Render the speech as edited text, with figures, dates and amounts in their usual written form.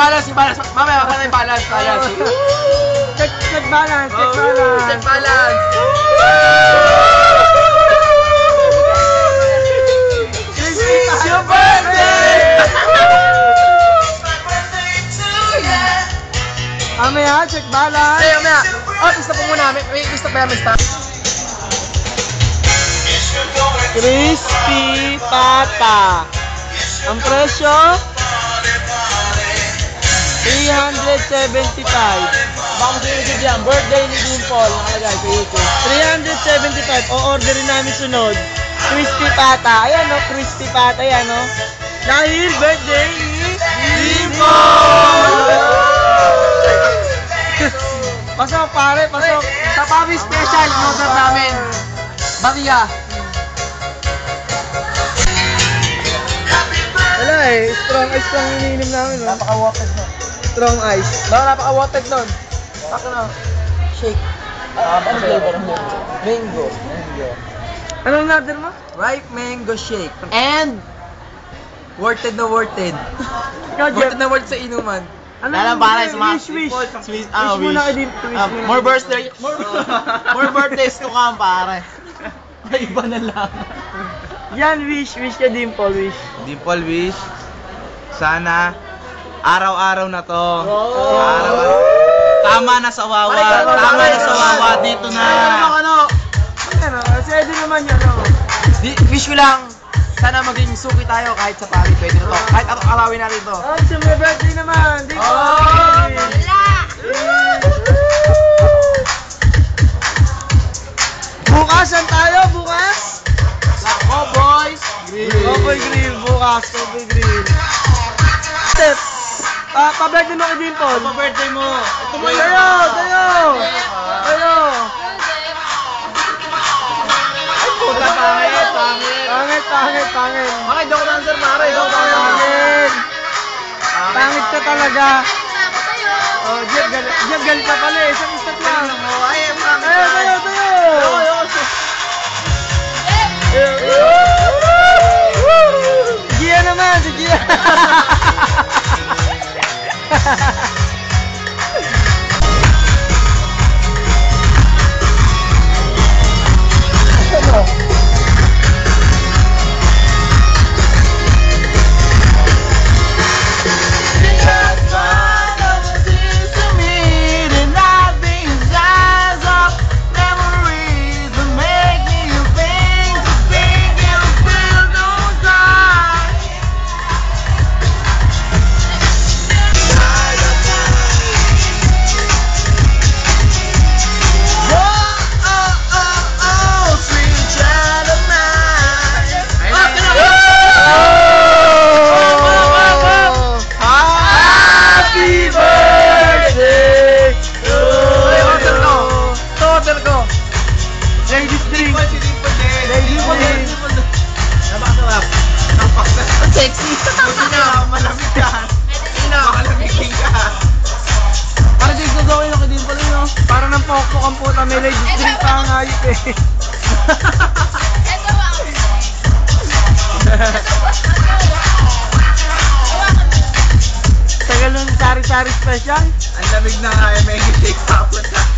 balance, balance. Mamaya, wala yung balance. Check balance, check balance. Check balance. It's your birthday! Mamaya, check balance. Ay, mamaya. Oh, stop po muna. May stop ba yan? May stop. Crispy Pata. Ang presyo? 375. Baka mo sinigid yan. Birthday ni Dimple. Nakalagay sa YouTube. 375. O-orderin namin sunod. Crispy Pata. Ayan o, Crispy Pata. Ayan o. Dahil birthday ni Dimple! Pasok pare, pasok. Sa Papi Special, order namin. Bariya. Wala eh, strong ice lang iniinom namin. No? Napaka-wated nun. Strong ice. Napaka-wated nun. Baka na. Shake. Ano flavor mo? Mango. Anong order mo? Ripe mango shake. And worth it na worth it. Ikaw, Worth Jeff. it na worth sa inuman. Ano Dalang bahay sa mga wish, wish. Wish muna kay Dim. More birthday. More birthdays to come, pare. May iba na lang. Yan, wish kay Dimple, wish. Dimple wish. Sana araw-araw na to. Tama na sa wawa. Tama na sa wawa. Dito na. Ano? Kasi din naman yan, no? Wish ko lang, sana maging suki tayo kahit sa pari. Pwede na to. Kahit arawin natin to. Oh, sa mga birthday naman. Dimple. Oh! Bukas, saan tayo? Bukas? Cowboys! Cowboy Grill, bukas. Cowboy Grill. Step. Pa-birthday mo kay Dimple. Pa-birthday mo. Tayo. Puta, Pangit. Bakit daw ko dancer, pare? Pangit ka talaga. Oh, Jeff, galit ka pala eh. Isang step lang. Tayo. Si Gia naman, si Gia. Ladies drink. Sexy! Malamig ka! Makalamigin ka! Para din gagawin ako din pala, no? Para ng pokpok ang puta, may ladies drink pa ang ayip eh. Tagal ng sari-sari special. Ang lamig na nga, may shake tapos na.